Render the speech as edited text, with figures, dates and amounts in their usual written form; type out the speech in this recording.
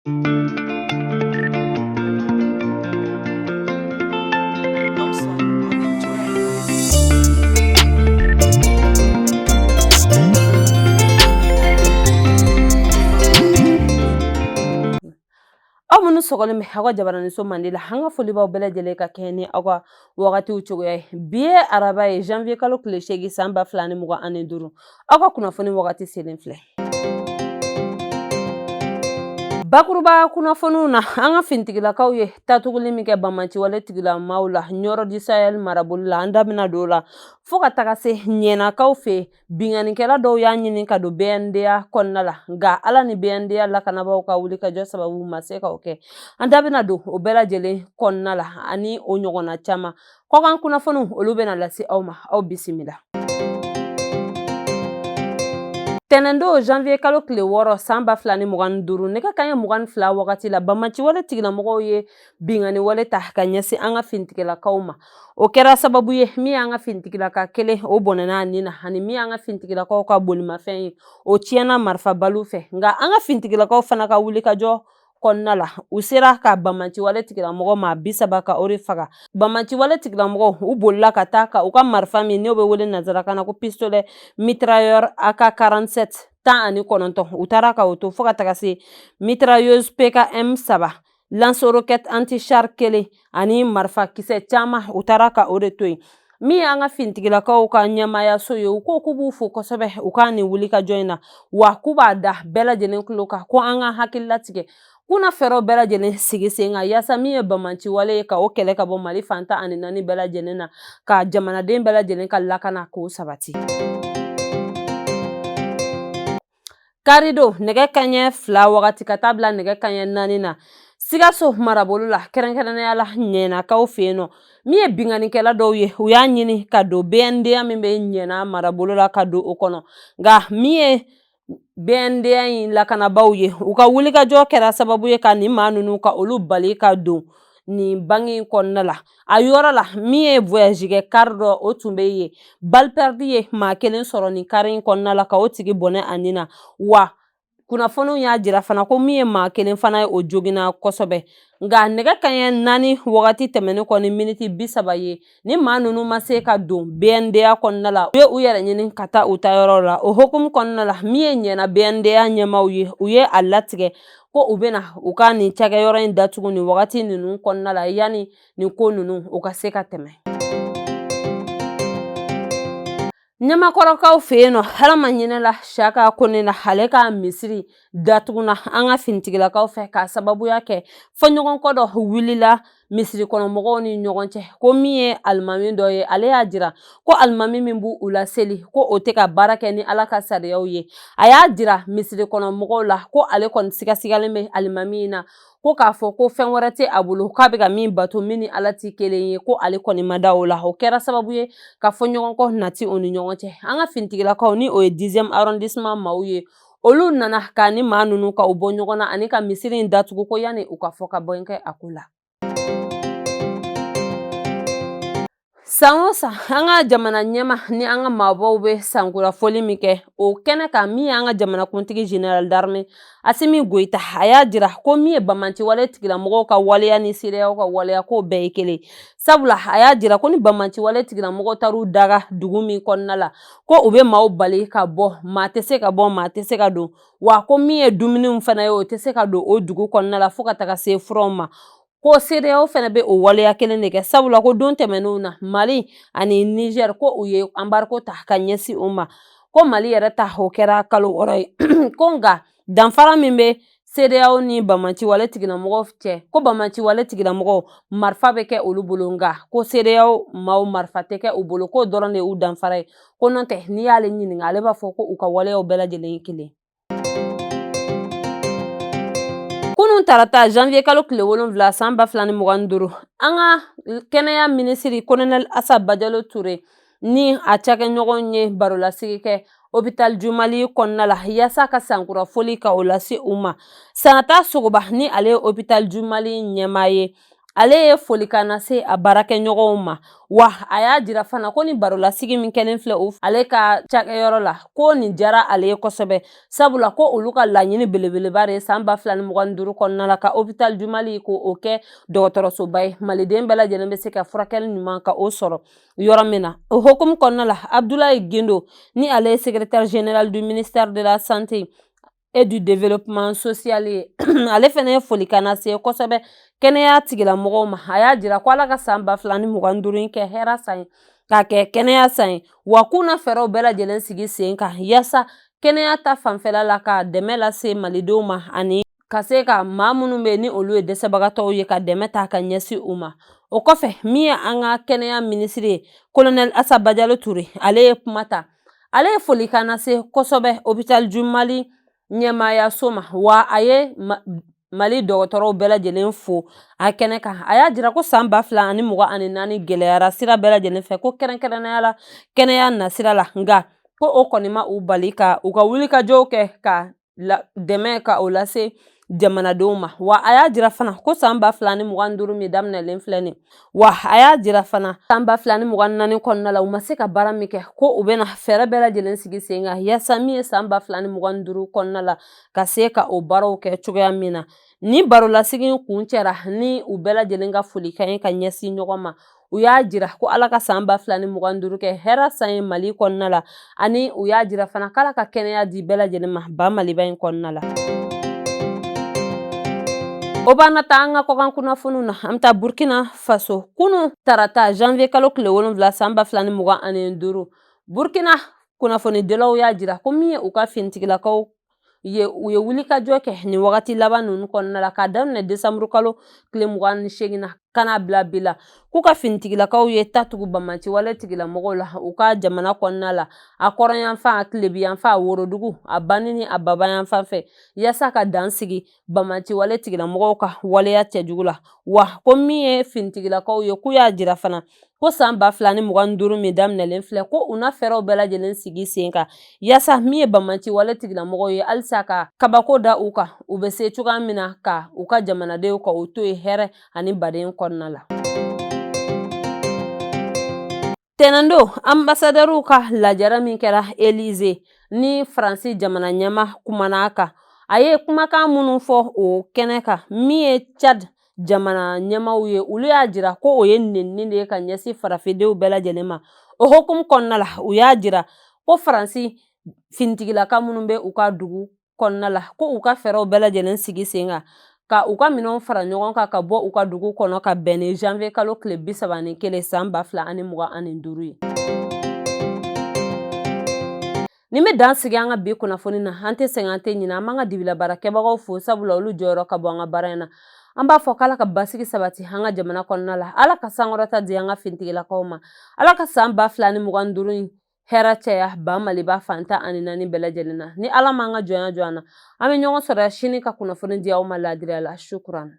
Upson on the track. Aw minnu sɔgɔlen bɛ aw ka jabaraniso mandi la an ka foli b'aw bɛɛ lajɛlen ka kɛ ni aw ka wagatiw cogoya ye bi ye araba ye janvier kalo tile 8 san 2025 aw ka kunnafoni wagati selen filɛ bakuruba kunnafoniw na an ka fintigilakaw ye tatuguli min kɛ Bamanciwale tigilamaaw la Nioro du Sahel marabolo la an da bɛna don o la fo ka taga se ɲɛnakaw fɛ binganikɛla dɔw y'a ɲini ka don BNDA kɔnɔna la nka ala ni BNDA lakanabaaw ka wulikajɔ sababu ma se k'o kɛ an da bɛna don o bɛɛ lajɛlen kɔnɔna la ani o ɲɔgɔnna caman kɔkan kunnafoniw olu bɛna lase aw ma aw bisimila. Tɛnɛndo janvier kalo tile 6 san 2025 nɛgɛ kanɲɛ 22 wagati la Bamanciwale tigilamɔgɔw ye binganiwale ta ka ɲɛsin an ka fintigilakaw ma o kɛra sababu ye min y'an ka fintigilaka kelen o bɔnɛna a nin na ani min y'an ka fintigilakaw ka bolimafɛn ye o tiɲɛna marifabaliw fɛ nka an ka fintigilakaw fana ka wulikajɔ kɔnɔna la u sera ka Bamanciwale tigilamɔgɔ maa 30 ka o de faga Bamanciwale tigilamɔgɔw u bolila ka taa ka u ka marifa min n'o bɛ wele nanzarakan na ko pistolet mitrailleur AK-47 19 u taara ka o to fo ka taga se mitrailleuse PKM 3 lance roquette anti-char 1 ani marifa kisɛ caman u taara ka o de to yen min y'an ka fintigilakaw ka ɲɛmaayaso ye u ko k'u b'u fo kosɛbɛ u ka nin wulikajɔ in na wa k'u b'a da bɛɛ lajɛlen tulo kan ko an ka hakililatigɛ kunna fɛɛrɛw bɛɛ lajɛlen sigi sen kan yaasa min ye Bamanciwale ye ka o kɛlɛ ka bɔ Mali fantan ani 4 bɛɛ lajɛlen na ka jamanaden bɛɛ lajɛlen ka lakana k'o sabati. Karido nɛgɛ kanɲɛ 2 wagati ka taa bila nɛgɛ kanɲɛ 4 na Sikaso marabolo la kɛrɛnkɛrɛnnenya la ɲɛnakaw fɛ yen nɔ min ye binganikɛla dɔw ye u y'a ɲini ka don BNDA min bɛ ɲɛna marabolo la ka don o kɔnɔ nka min ye BNDA in lakanabaaw ye u ka wulikajɔ kɛra sababu ye ka nin maa ninnu ka olu bali ka don nin bange in kɔnɔna la a yɔrɔ la min ye voyage kɛ kari dɔ o tun bɛ yen balle perdue ye maa 1 sɔrɔ nin kari in kɔnɔna la ka o tigi bɔnɛ a nin na wa kunnafoniw y'a jira fana ko min ye maa 1 fana ye o joginna kosɛbɛ nka nɛgɛ kanɲɛ 4 wagati tɛmɛnen kɔ ni miniti 30 ye ni maa ninnu ma se ka don BNDA kɔnɔna la u ye u yɛrɛ ɲini ka taa u ta yɔrɔ la o hukumu kɔnɔna la min ye ɲɛna BNDA ɲɛmaaw ye u ye a latigɛ ko u bɛna u ka nin cakɛyɔrɔ in datugu nin wagati ninnu kɔnɔna la yanni nin ko ninnu u ka se ka tɛmɛ. Ɲamakɔrɔkaw fɛ yen nɔ halama ɲinɛla Saka Kone la ale ka misiri datuguna an ka fintigilakaw fɛ k'a sababuya kɛ fɔɲɔgɔnkɔ dɔ wulila misiri kɔnɔmɔgɔw ni ɲɔgɔn cɛ ko min ye alimami dɔ ye ale y'a jira ko alimami min b'u laseli ko o tɛ ka baara kɛ ni ala ka sariyaw ye a y'a jira misiri kɔnɔmɔgɔw la ko ale kɔni sigasigalen bɛ alimami in na ko k'a fɔ ko fɛn wɛrɛ tɛ a bolo k'a bɛ ka min bato min ni ala tɛ kelen ye ko ale kɔni ma da o la o kɛra sababu ye ka fɔɲɔgɔnkɔ nati o ni ɲɔgɔn cɛ an ka fintigilakaw ni o ye 10e arrondissement maaw ye olu nana ka ni maa ninnu ka u bɔ ɲɔgɔn na ani ka misiri in datugu ko yanni u ka fɔ ka bɔ kɛ a ko la. San o san an ka jamana ɲɛma ni an ka maabaw bɛ sankurafoli min kɛ o kɛnɛ kan min y'an ka jamanakuntigi général d'armée Asimi Goyita a y'a jira ko min ye Bamanciwale tigilamɔgɔw ka waleya ni seereyaw ka waleya k'o bɛɛ ye kelen sabula a y'a jira ko ni Bamanciwale tigilamɔgɔw taar'u daga dugu min kɔnɔna la ko u bɛ maaw bali ka bɔ maa tɛ se ka bɔ maa tɛ se ka don wa ko min ye dumuniw fana ye o tɛ se ka don o dugu kɔnɔna la fo ka taga se furaw ma ko CEDEAO fana bɛ o waleya kelen de kɛ sabula ko don tɛmɛnenw na Mali ani Niger ko u ye embargo ta ka ɲɛsin o ma ko Mali yɛrɛ ta o kɛra kalo 6 ye ko nka danfara min bɛ CEDEAO ni Bamanciwale tigilamɔgɔw cɛ ko Bamanciwale tigilamɔgɔw marifa bɛ kɛ olu bolo nka ko CEDEAO maaw marifa tɛ kɛ u bolo k'o dɔrɔn de y'u danfara ye ko n'o tɛ n'i y'ale ɲininka ale b'a fɔ ko u ka waleyaw bɛɛ lajɛlen ye kelen. Kunun tarata janvier kalo tile 7 san 2025 an ka kɛnɛya minisiri Colonel Assa Badialo Touré ni a cakɛɲɔgɔn ye barolasigi kɛ hôpital du Mali kɔnɔna la yaasa ka sankurafoli ka o lase u ma Sanata Sogoba ni ale ye hôpital du Mali ɲɛmaa ye ale ye foli kana se a baarakɛɲɔgɔnw ma wa a y'a jira fana ko ni barolasigi min kɛlen filɛ ale ka cakɛyɔrɔ la ko nin jara ale ye kosɛbɛ sabula ko olu ka laɲini belebeleba de san 2025 kɔnɔna la ka hôpital du Mali ko o kɛ dɔgɔtɔrɔsoba ye maliden bɛɛ lajɛlen bɛ se ka furakɛli ɲuman ka o sɔrɔ yɔrɔ min na o hokumu kɔnɔna la Abdoulaye Guindo ni ale ye secrétaire général du ministère de la santé et du développement social ye ale fɛnɛ ye foli kana se kosɛbɛ kɛnɛya tigilamɔgɔw ma a y'a jira ko Ala ka san 2025 kɛ hɛra san ye k'a kɛ kɛnɛya san ye wa k'u na fɛɛrɛw bɛɛ lajɛlen sigi sen kan yaasa kɛnɛya ta fanfɛla la ka dɛmɛ lase malidenw ma ani ka se ka maa minnu bɛ ni olu ye dɛsɛbagatɔw ye ka dɛmɛ ta ka ɲɛsin u ma o kɔfɛ min ye an ka kɛnɛya minisiri ye colonel Asaba Jalo Ture ale ye kuma ta ale ye foli kana se kosɛbɛ hôpital du Mali ɲɛmaayaso ma wa a ye Mali dɔgɔtɔrɔw bɛɛ lajɛlen fo a kɛnɛ kan a y'a jira ko san 2024 gɛlɛyara sira bɛɛ lajɛlen fɛ ko kɛrɛnkɛrɛnnenya la kɛnɛya nasira la nka ko o kɔni ma u bali ka u ka wulikajɔw kɛ ka dɛmɛ ka o lase jamanadenw ma wa a y'a jira fana ko san 2025 min daminɛlen filɛ nin wa a y'a jira fana san 2024 kɔnɔna la u ma se ka baara min kɛ ko u bɛna fɛɛrɛ bɛɛ lajɛlen sigi sen kan yaasa min ye san 2025 kɔnɔna la ka se ka o baaraw kɛ cogoya min na ni barolasigi kun cɛra ni u bɛɛ lajɛlen ka folikan ye ka ɲɛsin ɲɔgɔn ma u y'a jira ko Ala ka san 2025 kɛ hɛra san ye Mali kɔnɔna la ani u y'a jira fana k'Ala ka kɛnɛya di bɛɛ lajɛlen ma ba Maliba in kɔnɔna la. O b'an na ta an ka kɔkan kunnafoniw na an bɛ taa Burkina Faso kunun tarata janvier kalo tile 7 san 2025 Burkina kunnafonidilaw y'a jira ko min ye u ka finitigilakaw u ye wulikajɔ kɛ nin wagati laban ninnu kɔnɔna la k'a daminɛ décembre kalo tile 28 na ka n'a bila bi la k'u ka finitigilakaw ye ta tugu Bamaci wale tigilamɔgɔw la u ka jamana kɔnɔna la a kɔrɔnyanfan a tilebiyanfan a worodugu a bani ni a babayanfan fɛ yaasa ka dan sigi Bamaci wale tigilamɔgɔw ka waleya cɛjugu la wa ko min ye finitigilakaw ye k'u y'a jira fana ko san 2025 min daminɛlen filɛ ko u na fɛɛrɛw bɛɛ lajɛlen sigi sen kan yaasa min ye Bamaci wale tigilamɔgɔw ye halisa ka kabako da u kan u bɛ se cogoya min na ka u ka jamanadenw ka u to ye hɛrɛ ani baden kɔnɔna la. Tɛnɛndo ambassadɛriw ka lajara min kɛra Élysée ni Faransi jamana ɲɛma kumana a kan a ye kumakan minnu fɔ o kɛnɛ kan min ye Tchad jamana ɲɛmaw ye olu y'a jira ko o ye nenini de ye ka ɲɛsin farafindenw bɛɛ lajɛlen ma o hokumu kɔnɔna la u y'a jira ko Faransi finitigilaka minnu bɛ u ka dugu kɔnɔna la ko u ka fɛɛrɛw bɛɛ lajɛlen sigi sen kan ka u ka minɛnw fara ɲɔgɔn kan ka bɔ u ka dugu kɔnɔ ka bɛn ni janvier kalo tile 31 san 2025 ye. Nin bɛ dan sigi an ka bi kunnafoni na an tɛ sɛgɛn an tɛ ɲinɛ an b'an ka dibila baarakɛbagaw fo sabula olu jɔyɔrɔ ka bɔ an ka baara in na an b'a fɔ k'Ala ka basigi sabati an ka jamana kɔnɔna la Ala ka sankɔrɔta di an ka finitigilakaw ma Ala ka san 2025 in hɛrɛ caya ba Maliba fantan ani naani bɛɛ lajɛlen na ni Ala m'an ka jɔnya jɔ an na an bɛ ɲɔgɔn sɔrɔ sini ka kunnafoni di aw ma laadiriya la shukran.